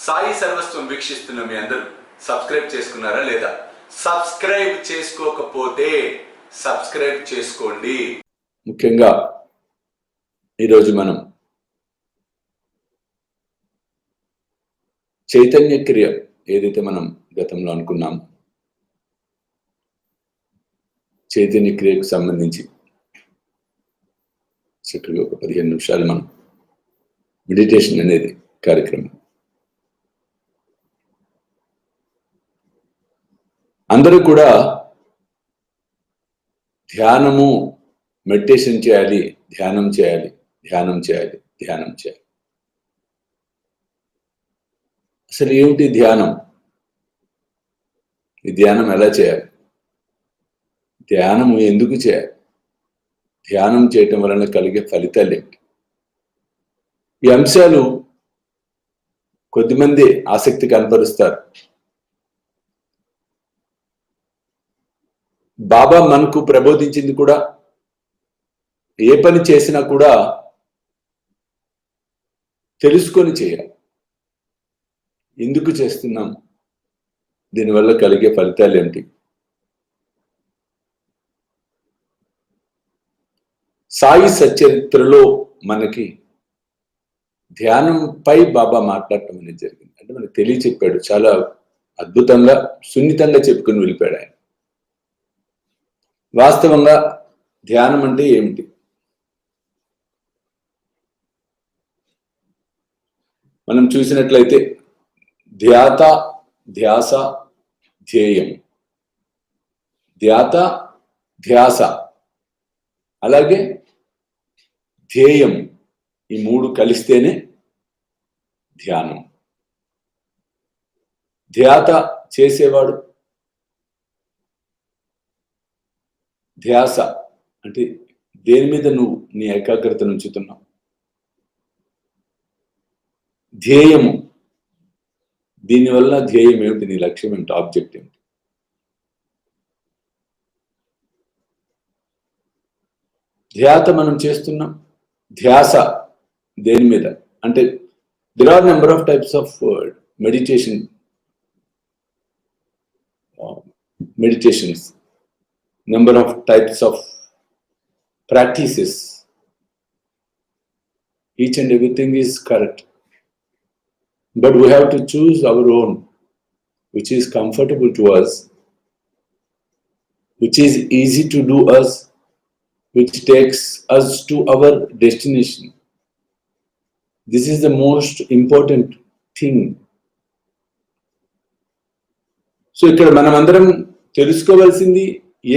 సాయి సర్వస్వం వీక్షిస్తున్న మీ అందరూ సబ్స్క్రైబ్ చేసుకున్నారా లేదా? సబ్స్క్రైబ్ చేసుకోకపోతే సబ్స్క్రైబ్ చేసుకోండి. ముఖ్యంగా ఈరోజు మనం చైతన్య క్రియ ఏదైతే మనం గతంలో అనుకున్నాం, చైతన్య క్రియకు సంబంధించి చక్కగా ఒక 15 నిమిషాలు మనం మెడిటేషన్ అనేది కార్యక్రమం. అందరూ కూడా ధ్యానము, మెడిటేషన్ చేయాలి, ధ్యానం చేయాలి, ధ్యానం చేయాలి, ధ్యానం చేయాలి. అసలు ఏమిటి ధ్యానం? ఈ ధ్యానం ఎలా చేయాలి? ధ్యానము ఎందుకు చేయాలి? ధ్యానం చేయటం వలన కలిగే ఫలితాలు ఏంటి? ఈ అంశాలు కొద్దిమంది ఆసక్తి కనపరుస్తారు. బాబా మనకు ప్రబోధించింది కూడా, ఏ పని చేసినా కూడా తెలుసుకొని చేయాలి. ఎందుకు చేస్తున్నాం? దీనివల్ల కలిగే ఫలితాలు ఏంటి? సాయి సచరిత్రలో మనకి ధ్యానంపై బాబా మాట్లాడటం అనేది జరిగింది. అంటే మనకు తెలియచెప్పాడు, చాలా అద్భుతంగా, సున్నితంగా చెప్పుకొని వెళ్ళిపోయాడు ఆయన. వాస్తవంగా ధ్యానం అంటే ఏమిటి? మనం చూసినట్లయితే ధ్యాత, ధ్యాస, ధ్యేయం. ధ్యాత, ధ్యాస, అలాగే ధ్యేయం, ఈ మూడు కలిస్తేనే ధ్యానం. ధ్యాత చేసేవాడు, ధ్యాస అంటే దేని మీద నువ్వు నీ ఏకాగ్రతను ఉంచుతున్నావు. ధ్యేయము, దీనివల్ల ధ్యేయం ఏమిటి? నీ లక్ష్యం ఏమిటి? ఆబ్జెక్ట్ ఏమిటి? ధ్యాత మనం చేస్తున్నాం, ధ్యాస దేని మీద అంటే there are number of types of meditations, number of types of practices. Each and everything is correct, but we have to choose our own, which is comfortable to us, which is easy to do us, which takes us to our destination. This is the most important thing. So ఇక్కడ మనం అందరం తెలుసుకోవాల్సింది,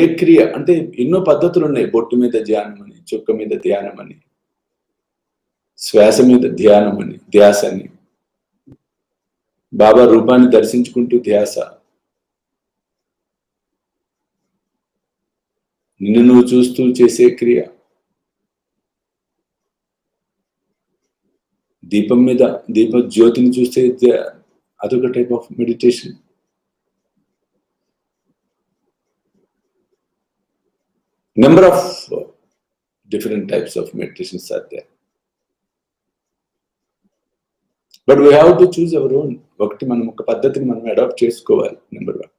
ఏ క్రియ అంటే ఎన్నో పద్ధతులు ఉన్నాయి. బొట్టు మీద ధ్యానం అని, చుక్క మీద ధ్యానం అని, శ్వాస మీద ధ్యానం అని, ధ్యాస అని, బాబా రూపాన్ని దర్శించుకుంటూ ధ్యాస, నిన్ను నువ్వు చూస్తూ చేసే క్రియ, దీపం మీద దీప జ్యోతిని చూస్తే అదొక type of meditation. Number of different types of meditations are there, but we have to choose our own. ఒకటి మనం ఒక పద్ధతిని మనం అడాప్ట్ చేసుకోవాలి. నెంబర్ 1,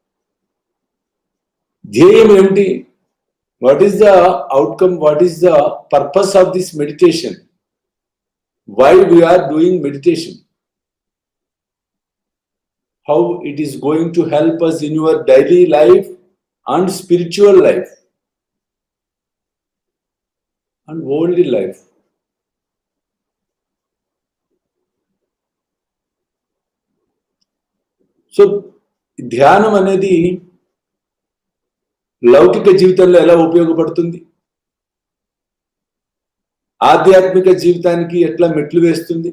ధ్యేయం ఏమిటి? What is the outcome? What is the purpose of this meditation? Why we are doing meditation? How it is going to help us in your daily life and spiritual life and worldly life. So ధ్యానం అనేది లౌకిక జీవితంలో ఎలా ఉపయోగపడుతుంది? ఆధ్యాత్మిక జీవితానికి ఎట్లా మెట్లు వేస్తుంది?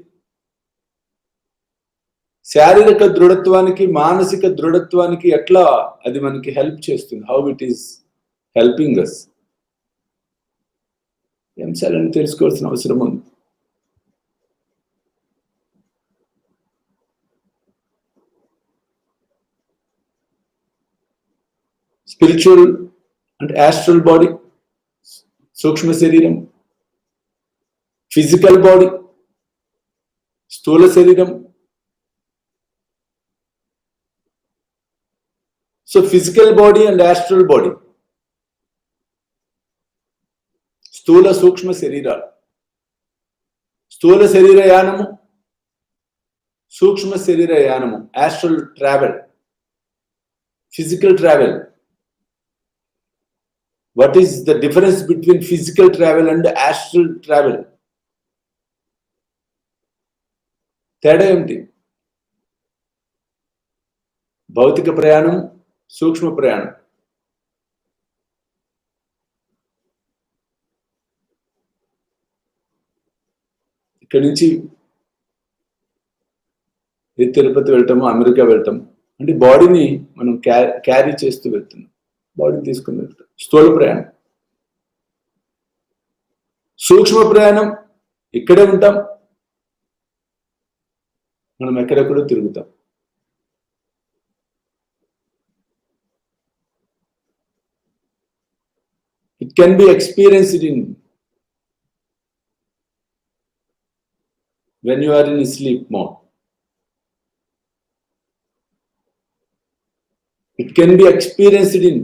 శారీరక దృఢత్వానికి, మానసిక దృఢత్వానికి ఎట్లా అది మనకి హెల్ప్ చేస్తుంది? How it is helping us? అంశాలను తెలుసుకోవాల్సిన అవసరం ఉంది. స్పిరిచువల్ అంటే ఆస్ట్రల్ బాడీ, సూక్ష్మ శరీరం, ఫిజికల్ బాడీ, స్థూల శరీరం, so physical body and astral body, స్థూల సూక్ష్మ శరీరాలు, స్థూల శరీర యానము, సూక్ష్మ శరీర annum, astral travel, physical travel. What is the difference between physical travel and astral travel? తేడా ఏమిటి? భౌతిక ప్రయాణం, సూక్ష్మ ప్రయాణం. ఇక్కడి నుంచి తిరుపతి వెళ్తాము, అమెరికా వెళ్తాము అంటే బాడీని మనం క్యారీ చేస్తూ వెళ్తున్నాం, బాడీని తీసుకుని వెళ్తాం. స్థూల ప్రయాణం. సూక్ష్మ ప్రయాణం, ఇక్కడే ఉంటాం, మనం ఎక్కడెక్కడో తిరుగుతాం. It can be experienced in when you are in sleep mode. It can be experienced in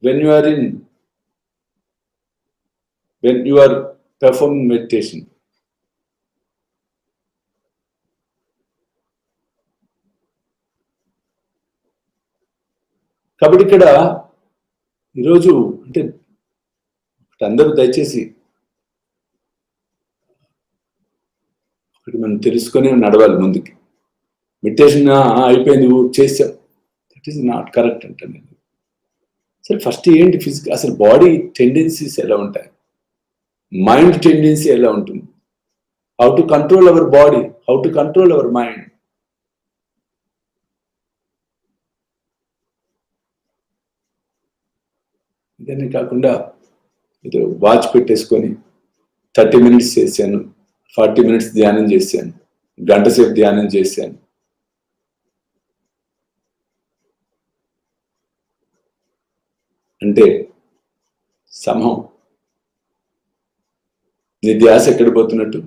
when you are performing meditation. కాబట్టి ఇక్కడ ఈరోజు అంటే అందరూ దయచేసి ఒకటి మనం తెలుసుకొని నడవాలి ముందుకి. మెడిటేషన్ అయిపోయింది చేసాం, దట్ ఈస్ నాట్ కరెక్ట్ అంటే నేను. సరే ఫస్ట్ ఏంటి ఫిజికల్, అసలు బాడీ టెండెన్సీస్ ఎలా ఉంటాయి, మైండ్ టెండెన్సీ ఎలా ఉంటుంది, how to control our body, how to control our mind. ఇదన్నీ కాకుండా ఏదో వాచ్ పెట్టేసుకొని 30 minutes చేశాను, 40 minutes ధ్యానం చేశాను, గంట సేపు ధ్యానం చేశాను. అంటే సమం నీ ధ్యాస ఎక్కడ పోతున్నట్టు,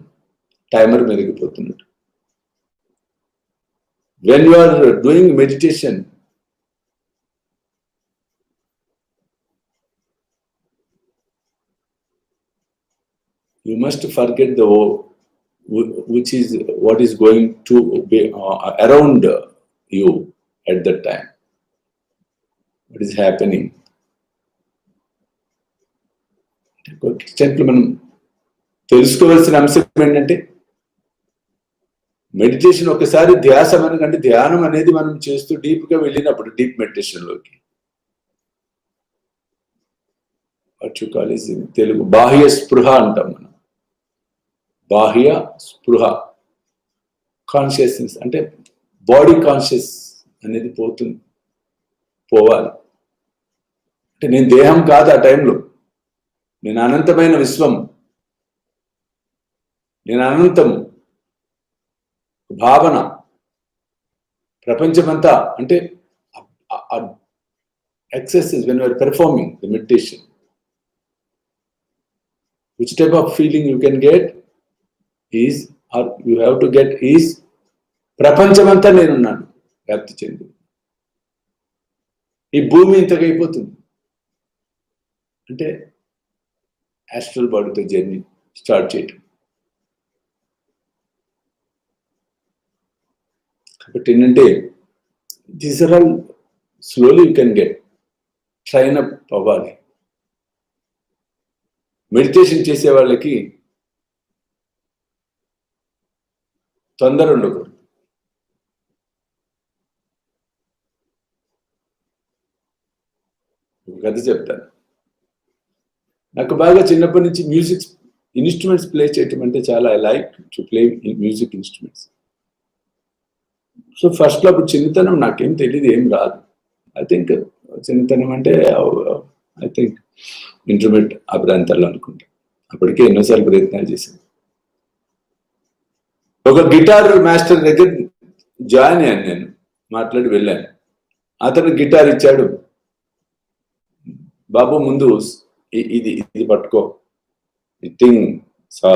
టైమర్ మెరిగిపోతున్నట్టు. When you are doing meditation, you must forget the which is what is going to be around you at that time, what is happening. మనం తెలుసుకోవాల్సిన అంశం ఏంటంటే మెడిటేషన్ ఒకసారి ధ్యాస మనకంటే ధ్యానం అనేది మనం చేస్తూ డీప్ గా వెళ్ళినప్పుడు, డీప్ మెడిటేషన్ లోకి, what you call is in Telugu బాహ్య స్పృహ అంటాం మనం. బాహ్య స్పృహ, కాన్షియస్నెస్ అంటే బాడీ కాన్షియస్ అనేది పోవాలి. అంటే నేను దేహం కాదు ఆ టైంలో, నేను అనంతమైన విశ్వం, నేను అనంతము భావన, ప్రపంచమంతా. అంటే exercise when you are performing the meditation, which type of feeling you can get is, or you have to get is, ప్రపంచమంతా నేనున్నాను వ్యాప్తి చెంది, ఈ భూమి ఇంతగా అయిపోతుంది అంటే యాస్ట్రల్ బాడీతో జర్నీ స్టార్ట్ చేయటం. కాబట్టి ఏంటంటే these are all slowly you can get, train up అవ్వాలి. మెడిటేషన్ చేసే వాళ్ళకి తొందర ఉండకూడదు. కథ చెప్తాను. నాకు బాగా చిన్నప్పటి నుంచి మ్యూజిక్ ఇన్స్ట్రుమెంట్స్ ప్లే చేయటం అంటే చాలా, I like to play music instruments. So ఫస్ట్లో అప్పుడు చిన్నతనం నాకేం తెలియదు, ఏం రాదు. ఐ థింక్ చిన్నతనం అంటే ఐ థింక్ ఇంటర్మీడియట్ ఆ ప్రాంతాల్లో అనుకుంటా. అప్పటికే ఎన్నోసార్లు ప్రయత్నాలు చేశాను. ఒక గిటార్ మాస్టర్ దగ్గర జాయిన్ అయ్యాను, నేను మాట్లాడి వెళ్ళాను. అతను గిటార్ ఇచ్చాడు, బాబు ముందు ఇది పట్టుకో, టింగ్ సా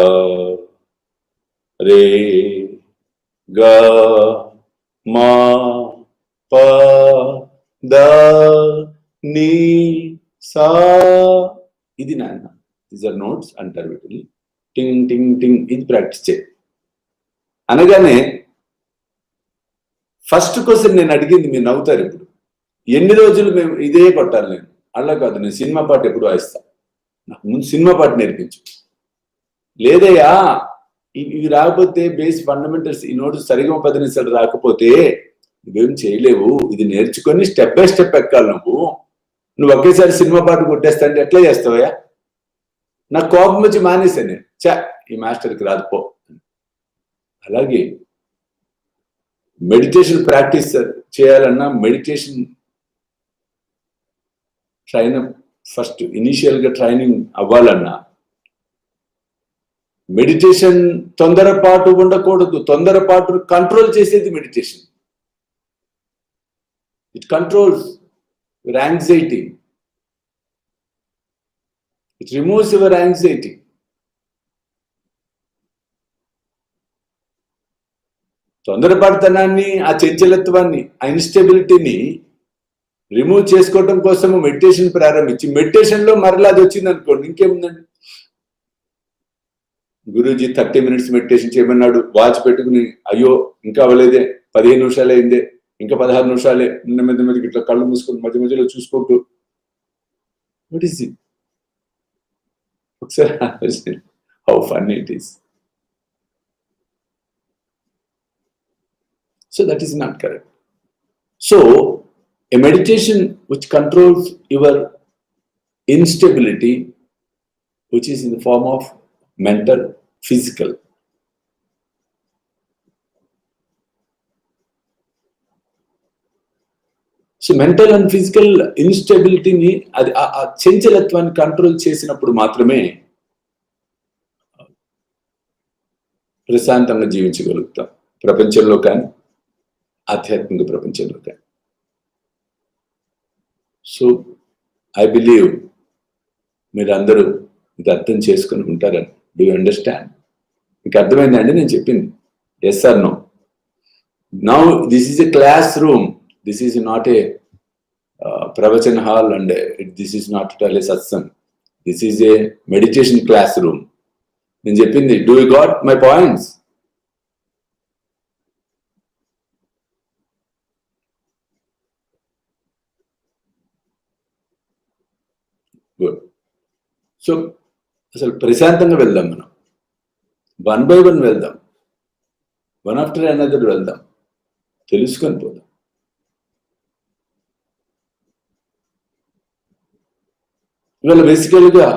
రే గా మా ద నీ సా. ఇది నాన్న, దీస్ ఆర్ నోట్స్ అంటారు వీటిని. టింగ్ టింగ్ టింగ్, ఇది ప్రాక్టీస్ చేయి అనగానే ఫస్ట్ క్వశ్చన్ నేను అడిగింది, మీరు నవ్వుతారు ఇప్పుడు, ఎన్ని రోజులు మేము ఇదే కొట్టాలి? నేను అలా కాదు, నేను సినిమా పాట ఎప్పుడు వాయిస్తా, నాకు ముందు సినిమా పాట నేర్పించు. లేదయ్యా ఇవి రాకపోతే, బేస్ ఫండమెంటల్స్ ఈ నోటు సరిగా 10 నిమిషాలు రాకపోతే నువ్వేం చేయలేవు, ఇది నేర్చుకొని స్టెప్ బై స్టెప్ ఎక్కాలి. నువ్వు ఒకేసారి సినిమా పాట కొట్టేస్తా అంటే ఎట్లా చేస్తావయ్యా? నాకు కోపం వచ్చి మానేశాను, ఈ మాస్టర్కి రాదుపో. అలాగే మెడిటేషన్ ప్రాక్టీస్ చేయాలన్నా, మెడిటేషన్ ఫస్ట్ ఇనిషియల్ గా ట్రైనింగ్ అవ్వాలన్నా, మెడిటేషన్ తొందరపాటు ఉండకూడదు. తొందరపాటు కంట్రోల్ చేసేది meditation. It controls your anxiety, it removes your anxiety. తొందరపడతనాన్ని, ఆ చంచలత్వాన్ని, ఆ ఇన్స్టెబిలిటీని రిమూవ్ చేసుకోవటం కోసము మెడిటేషన్ ప్రారంభించి, మెడిటేషన్ లో మరలా అది వచ్చింది అనుకోండి, ఇంకేముందండి. గురూజీ 30 minutes మెడిటేషన్ చేయమన్నాడు, వాచ్ పెట్టుకుని అయ్యో ఇంకా అవ్వలేదే, 15 నిమిషాలే అయిందే, ఇంకా 16 నిమిషాలే, మధ్య మధ్యకి ఇట్లా కళ్ళు మూసుకొని మధ్య మధ్యలో చూసుకుంటూ, వాట్ ఈస్ ఇట్? ఒకసారి how fun it is. So that is not correct. So a meditation which controls your instability, which is in the form of mental, physical. So mental and physical ఇన్స్టెబిలిటీని, అది ఆ చంచలత్వాన్ని control చేసినప్పుడు మాత్రమే ప్రశాంతంగా జీవించగలుగుతాం, ప్రపంచంలో కానీ ఆధ్యాత్మిక ప్రపంచంలో కానీ. సో ఐ బిలీవ్ మీరు అందరూ ఇది అర్థం చేసుకుని ఉంటారని. Do you understand? మీకు అర్థమైందండి నేను చెప్పింది? Yes or no? Now this is a classroom, this is not a pravachan hall, and this is not a satsang, this is a meditation classroom. నేను చెప్పింది, do you got my points? Good. So అసలు ప్రశాంతంగా వెళ్దాం, మనం 1 by 1 వెళ్దాం, one after another వెళ్దాం, తెలుసుకొని పోదాం. ఇవాళ బేసికల్గా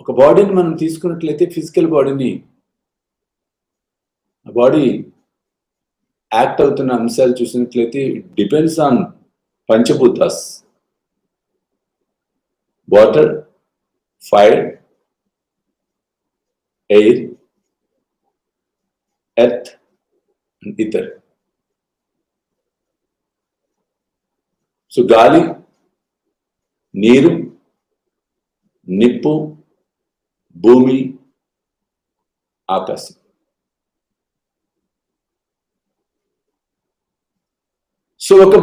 ఒక బాడీని మనం తీసుకున్నట్లయితే, ఫిజికల్ బాడీని, ఆ బాడీ యాక్ట్ అవుతున్న అంశాలు చూసినట్లయితే ఇట్ డిపెండ్స్ ఆన్ పంచభూతాస్: water, fire, air, earth and ether. So గాలి, నీరు, నిప్పు, భూమి, ఆకాశం. సో ఒక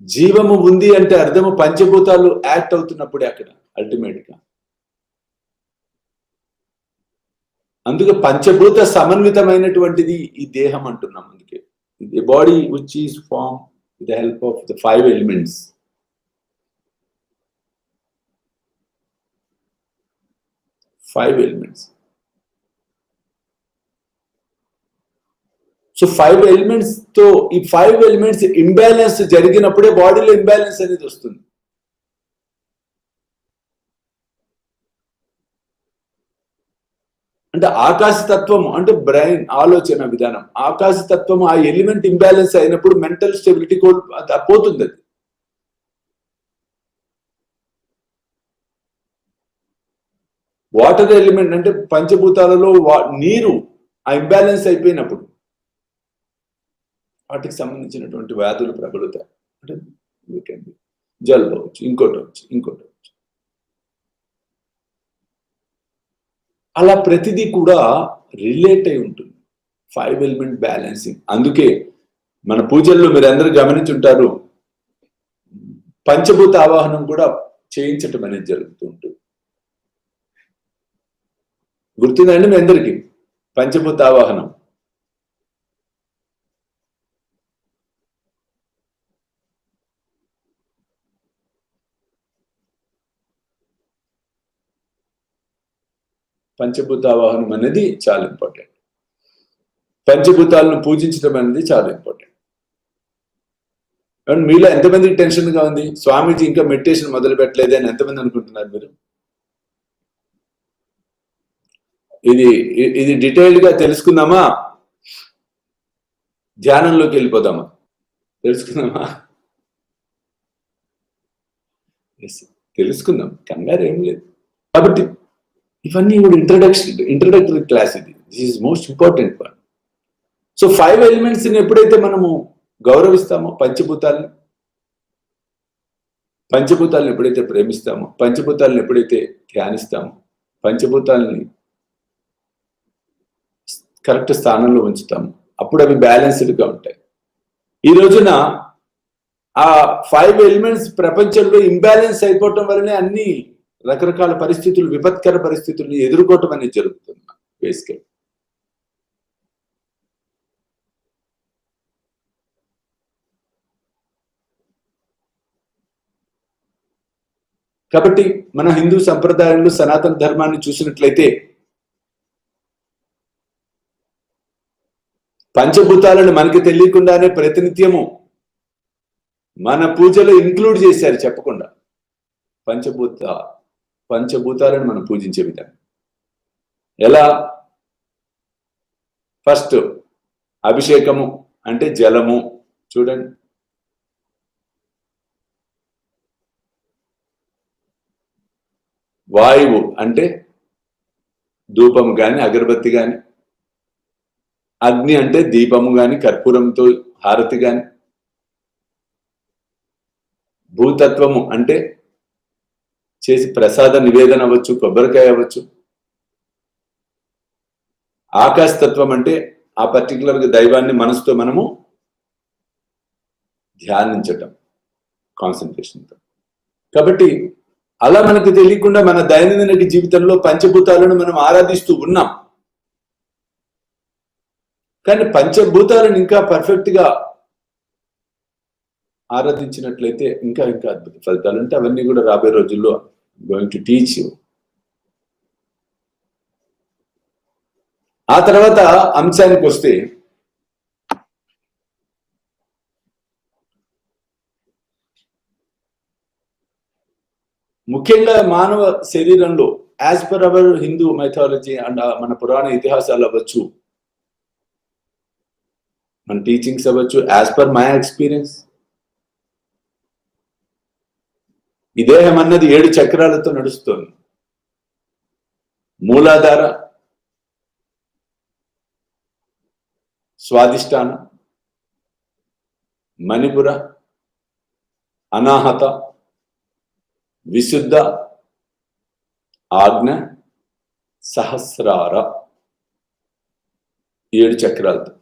జీవము ఉంది అంటే అర్థము పంచభూతాలు యాక్ట్ అవుతున్నప్పుడే అక్కడ అల్టిమేట్ గా. అందుకే పంచభూత సమన్వితమైనటువంటిది ఈ దేహం అంటున్నాం. అందుకే the body which is form with the help of the 5 elements. So 5 elements తో, ఈ 5 elements ఇంబ్యాలెన్స్ జరిగినప్పుడే బాడీలో ఇంబ్యాలెన్స్ అనేది వస్తుంది. అంటే ఆకాశతత్వం అంటే బ్రెయిన్, ఆలోచన విధానం, ఆకాశతత్వం ఆ ఎలిమెంట్ ఇంబ్యాలెన్స్ అయినప్పుడు మెంటల్ స్టెబిలిటీ పోతుంది. అది వాటర్ ఎలిమెంట్ అంటే పంచభూతాలలో నీరు ఆ ఇంబ్యాలెన్స్ అయిపోయినప్పుడు వాటికి సంబంధించినటువంటి వ్యాధులు ప్రబలుతాయి. అంటే జలుబు అవచ్చు, ఇంకోటి అవచ్చు. అలా ప్రతిదీ కూడా రిలేట్ అయి ఉంటుంది. 5 ఎలిమెంట్ బ్యాలెన్సింగ్. అందుకే మన పూజల్లో మీరు అందరూ గమనించుంటారు, పంచభూత ఆవాహనం కూడా చేయించటం అనేది జరుగుతూ ఉంటుంది. గుర్తుందండి మీ అందరికీ పంచభూత ఆవాహనం? పంచభూత ఆవాహనం అనేది చాలా ఇంపార్టెంట్. పంచభూతాలను పూజించడం అనేది చాలా ఇంపార్టెంట్. మీలో ఎంతమందికి టెన్షన్ గా ఉంది, స్వామీజీ ఇంకా మెడిటేషన్ మొదలు పెట్టలేదే అని ఎంతమంది అనుకుంటున్నారు మీరు? ఇది డీటెయిల్డ్ గా తెలుసుకుందామా, ధ్యానంలోకి వెళ్ళిపోదామా? తెలుసుకుందామా? తెలుసుకుందాం, కంగారు ఏం లేదు. కాబట్టి ఇవన్నీ కూడా introductory class. This is most important one. So 5 elements ని ఎప్పుడైతే మనము గౌరవిస్తామో, పంచభూతాలను ఎప్పుడైతే ప్రేమిస్తామో, పంచభూతాలను ఎప్పుడైతే ధ్యానిస్తామో, పంచభూతాలని కరెక్ట్ స్థానంలో ఉంచుతాము, అప్పుడు అవి బ్యాలెన్స్డ్గా ఉంటాయి. ఈ రోజున ఆ 5 ఎలిమెంట్స్ ప్రపంచంలో ఇంబ్యాలెన్స్ అయిపోవటం వల్లనే అన్ని రకరకాల పరిస్థితులు, విపత్కర పరిస్థితుల్ని ఎదుర్కోవటం అనేది జరుగుతుంది బేసికల్. కాబట్టి మన హిందూ సంప్రదాయంలో సనాతన ధర్మాన్ని చూసినట్లయితే పంచభూతాలను మనకి తెలియకుండానే ప్రతినిత్యము మన పూజలో ఇంక్లూడ్ చేశారు చెప్పకుండా. పంచభూతాలను మనం పూజించే విధానం ఎలా? ఫస్ట్ అభిషేకము అంటే జలము, చూడండి. వాయువు అంటే ధూపము గాని, అగరబత్తి గాని. అగ్ని అంటే దీపము గాని, కర్పూరంతో హారతి గాని. భూతత్వము అంటే చేసి ప్రసాద నివేదన అవ్వచ్చు, కొబ్బరికాయ అవ్వచ్చు. ఆకాశతత్వం అంటే ఆ పర్టికులర్ దైవాన్ని మనసుతో మనము ధ్యానించటం, కాన్సన్ట్రేషన్తో. కాబట్టి అలా మనకు తెలియకుండా మన దైనందిన జీవితంలో పంచభూతాలను మనం ఆరాధిస్తూ ఉన్నాం. కానీ పంచభూతాలను ఇంకా పర్ఫెక్ట్ గా ఆరాధించినట్లయితే ఇంకా ఇంకా అద్భుత ఫలితాలు అంటే అవన్నీ కూడా రాబోయే రోజుల్లో గోయింగ్ టు టీచ్ యూ. ఆ తర్వాత అంశానికి వస్తే, ముఖ్యంగా మానవ శరీరంలో as per our Hindu mythology and మన పురాణ ఇతిహాసాలు అవ్వచ్చు, మన టీచింగ్స్ అవ్వచ్చు, యాజ్ పర్ మై ఎక్స్పీరియన్స్, ఈ దేహం అన్నది 7 చక్రాలతో నడుస్తోంది. మూలాధార, స్వాదిష్టాన, మణిపుర, అనాహత, విశుద్ధ, ఆజ్ఞ, సహస్రార, 7 చక్రాలతో.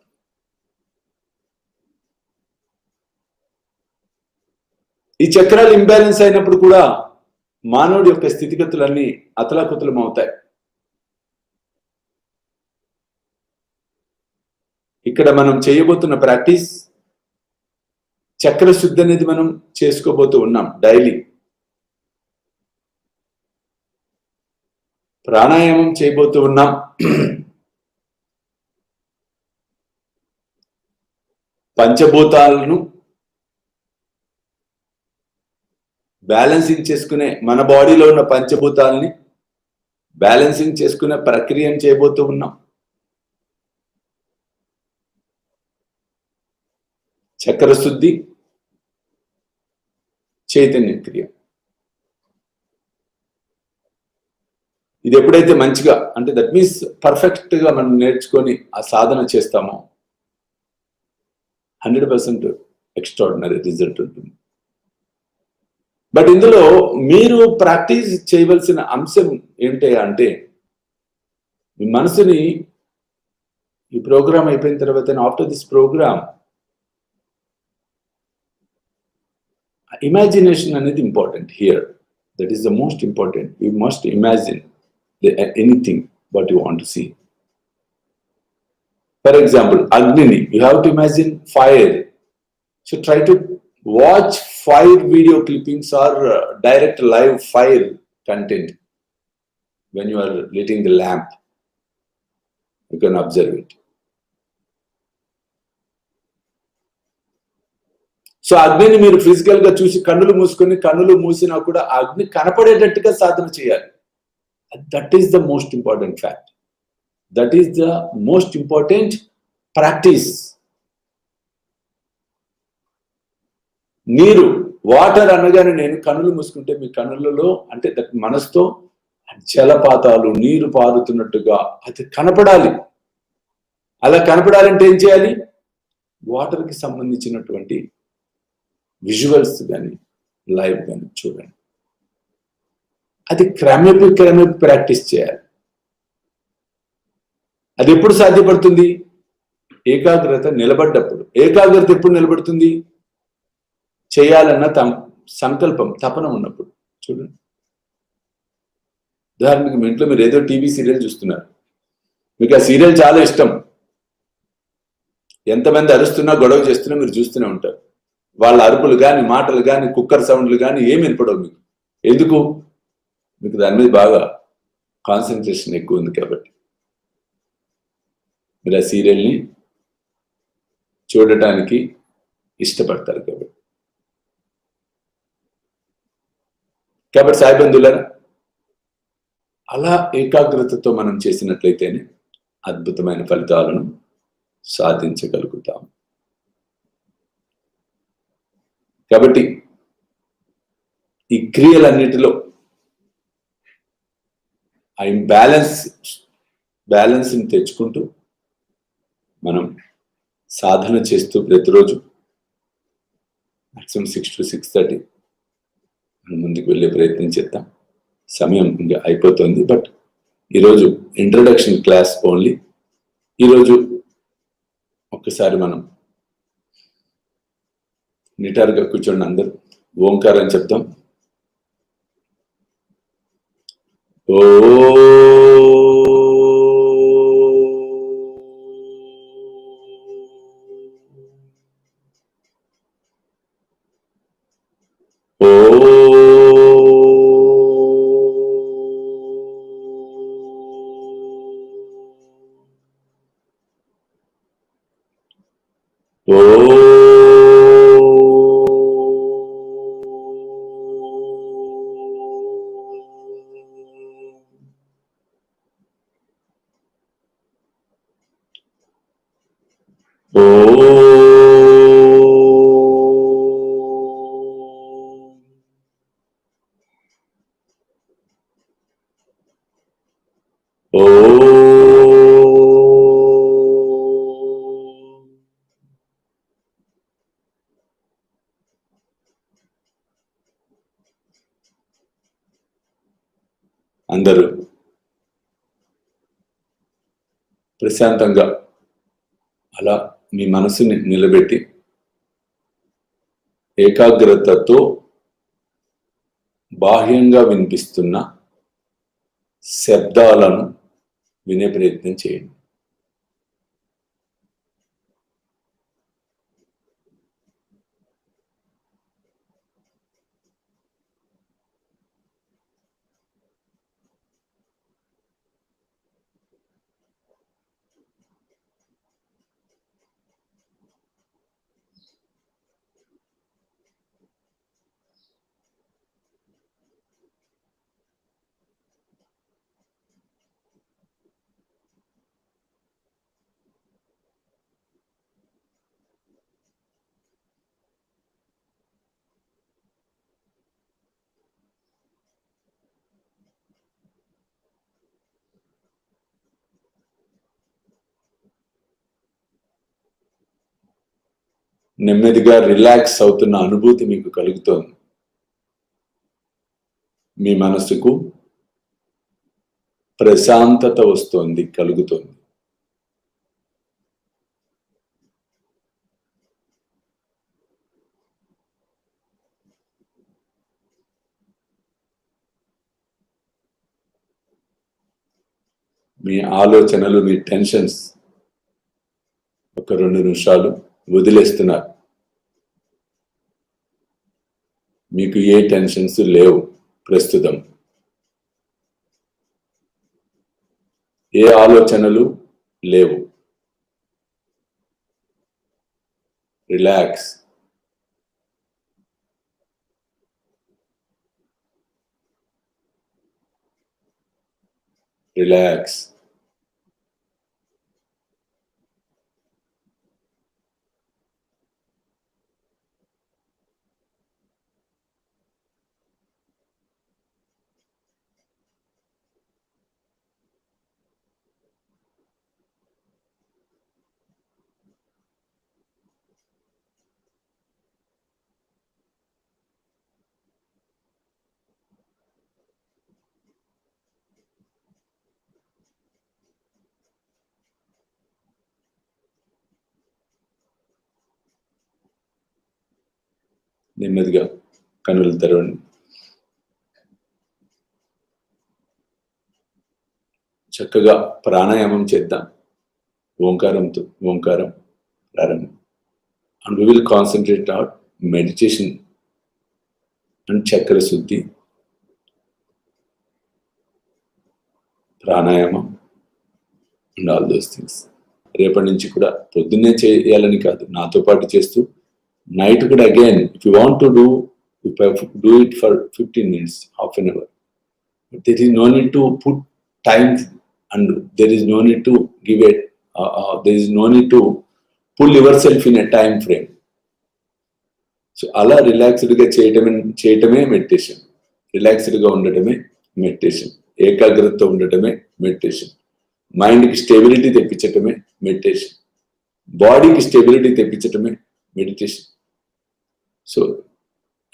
ఈ చక్రాలు ఇంబ్యాలెన్స్ అయినప్పుడు కూడా మానవుడి యొక్క స్థితిగతులన్నీ అతలాకుతలం అవుతాయి. ఇక్కడ మనం చేయబోతున్న ప్రాక్టీస్ చక్ర శుద్ధి అనేది మనం చేసుకోబోతూ ఉన్నాం డైలీ. ప్రాణాయామం చేయబోతూ ఉన్నాం. పంచభూతాలను బ్యాలెన్సింగ్ చేసుకునే, మన బాడీలో ఉన్న పంచభూతాలని బ్యాలెన్సింగ్ చేసుకునే ప్రక్రియను చేయబోతూ ఉన్నాం. చక్ర శుద్ధి, చైతన్య క్రియ. ఇది ఎప్పుడైతే మంచిగా, అంటే దట్ మీన్స్ పర్ఫెక్ట్ గా మనం నేర్చుకొని ఆ సాధన చేస్తామో 100% ఎక్స్ట్రాడినరీ రిజల్ట్ ఉంటుంది. బట్ ఇందులో మీరు ప్రాక్టీస్ చేయవలసిన అంశం ఏంటి అంటే, మీ మనసుని ఈ ప్రోగ్రామ్ అయిపోయిన తర్వాత ఆఫ్టర్ దిస్ ప్రోగ్రామ్ imagination అనేది important here. That is the most important. You must imagine anything what you want to see. For example, Agnini, you have to imagine fire. So try to watch fire video clippings or direct live fire content when you are lighting the lamp. You can observe it. So అగ్నిని మీరు physical గా చూసి కన్నులు మూసుకొని కన్నులు మూసినా కూడా అగ్ని కనపడేటట్టుగా సాధన చేయాలి. That is the most important fact. That is the most important practice. నీరు, వాటర్ అనగానే నేను కన్నులు మూసుకుంటే మీ కన్నులలో అంటే మనసుతో జలపాతాలు నీరు పారుతున్నట్టుగా అది కనపడాలి. అలా కనపడాలంటే ఏం చేయాలి? వాటర్కి సంబంధించినటువంటి విజువల్స్ కానీ లైవ్ కానీ చూడండి. అది క్రమేపీ ప్రాక్టీస్ చేయాలి. అది ఎప్పుడు సాధ్యపడుతుంది? ఏకాగ్రత నిలబడ్డప్పుడు. ఏకాగ్రత ఎప్పుడు నిలబడుతుంది? చేయాలన్న సంకల్పం, తపన ఉన్నప్పుడు. చూడండి, ఉదాహరణకి మీ ఇంట్లో మీరు ఏదో టీవీ సీరియల్ చూస్తున్నారు, మీకు ఆ సీరియల్ చాలా ఇష్టం, ఎంతమంది అరుస్తున్నా గొడవ చేస్తున్నా మీరు చూస్తూనే ఉంటారు. వాళ్ళ అరుపులు కానీ మాటలు కానీ కుక్కర్ సౌండ్లు కానీ ఏమి వినపడవు మీకు. ఎందుకు? మీకు దాని మీద బాగా కాన్సన్ట్రేషన్ ఎక్కువ ఉంది కాబట్టి. మీరు ఆ సీరియల్ని చూడటానికి ఇష్టపడతారు కాబట్టి సాయిబంధువులారా, అలా ఏకాగ్రతతో మనం చేసినట్లయితేనే అద్భుతమైన ఫలితాలను సాధించగలుగుతాం. కాబట్టి ఈ క్రియలన్నిటిలో ఆ బ్యాలెన్స్ని తెచ్చుకుంటూ మనం సాధన చేస్తూ ప్రతిరోజు మ్యాక్సిమం 6 to 6:30 మనం ముందుకు వెళ్ళే ప్రయత్నం చేద్దాం. సమయం ఇంకా అయిపోతుంది, బట్ ఈరోజు ఇంట్రడక్షన్ క్లాస్ ఓన్లీ. ఈరోజు ఒక్కసారి మనం నిటారుగా కూర్చోండి. అందరూ ఓంకారం చెప్తాం. ఓ అందరూ ప్రశాంతంగా అలా మీ మనసుని నిలబెట్టి ఏకాగ్రతతో బాహ్యంగా వినిపిస్తున్న శబ్దాలను వినే ప్రయత్నం చేయండి. నెమ్మదిగా రిలాక్స్ అవుతున్న అనుభూతి మీకు కలుగుతోంది. మీ మనసుకు ప్రశాంతత వస్తోంది, కలుగుతోంది. మీ ఆలోచనలు, మీ టెన్షన్స్ ఒక 2 నిమిషాలు వదిలేస్తున్నారు. మీకు ఏ టెన్షన్స్ లేవు ప్రస్తుతం, ఏ ఆలోచనలు లేవు. రిలాక్స్. రిలాక్స్. నెమ్మదిగా కనులు తెరవండి. చక్కగా ప్రాణాయామం చేద్దాం. ఓంకారంతో, ఓంకారం ప్రారంభం. And we will concentrate on meditation and chakra shuddhi, ప్రాణాయామం అండ్ ఆల్ దోస్ థింగ్స్. రేపటి నుంచి కూడా పొద్దున్నే చేయాలని కాదు, నాతో పాటు చేస్తూ నైట్ కూడా again if you want to do it for 15 minutes, half an hour. But there is no need to put time and there is no need to give it, there is no need to pull yourself in a time frame. So అలా రిలాక్స్డ్గా చేయటమే meditation. రిలాక్స్డ్గా ఉండటమే meditation. ఏకాగ్రతతో ఉండటమే meditation. మైండ్కి stability తెప్పించటమే meditation. బాడీకి stability తెప్పించటమే meditation. So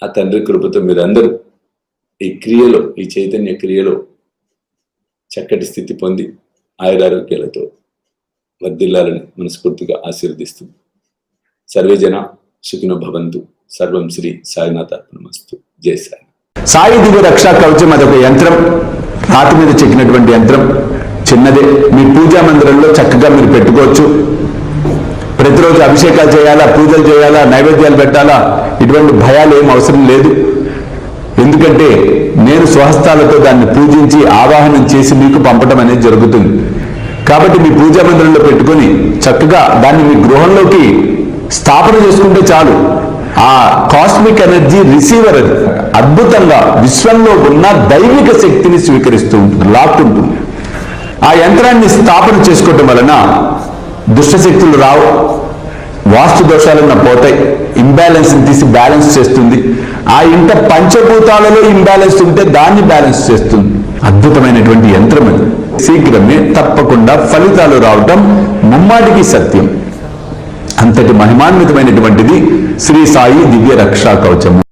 ఆ తండ్రి కృపతో మీరందరూ ఈ క్రియలో, ఈ చైతన్య క్రియలో చక్కటి స్థితి పొంది ఆయురారోగ్యాలతో వర్ధిల్లాలని మనస్ఫూర్తిగా ఆశీర్వదిస్తుంది. సర్వే జన సుఖినో భవంతు. సర్వం శ్రీ సాయినాథార్పణమస్తు. జై సాయి. సాయి దివ్య రక్షా కవచం అదొక యంత్రం, రాతి మీద చెక్కినటువంటి యంత్రం, చిన్నదే. మీ పూజా మందిరంలో చక్కగా మీరు పెట్టుకోవచ్చు. ప్రతిరోజు అభిషేకాలు చేయాలా, పూజలు చేయాలా, నైవేద్యాలు పెట్టాలా, ఇటువంటి భయాలు ఏం అవసరం లేదు. ఎందుకంటే నేను స్వహస్తాలతో దాన్ని పూజించి ఆవాహనం చేసి మీకు పంపడం అనేది జరుగుతుంది. కాబట్టి మీ పూజా మందిరంలో పెట్టుకొని చక్కగా దాన్ని మీ గృహంలోకి స్థాపన చేసుకుంటే చాలు. ఆ కాస్మిక్ ఎనర్జీ రిసీవర్ అది అద్భుతంగా విశ్వంలో ఉన్న దైవిక శక్తిని స్వీకరిస్తూ ఉంటుంది, లాక్కుంటుంది. ఆ యంత్రాన్ని స్థాపన చేసుకోవటం వలన దుష్టశక్తులు రావు, వాస్తు దోషాలన్న పోతాయి, ఇంబ్యాలెన్స్ తీసి బ్యాలెన్స్ చేస్తుంది. ఆ ఇంట పంచభూతాలలో ఇంబ్యాలెన్స్ ఉంటే దాన్ని బ్యాలెన్స్ చేస్తుంది. అద్భుతమైనటువంటి యంత్రం అది. శీఘ్రమే తప్పకుండా ఫలితాలు రావటం ముమ్మాటికి సత్యం. అంతటి మహిమాన్వితమైనటువంటిది శ్రీ సాయి దివ్య రక్షా కవచము.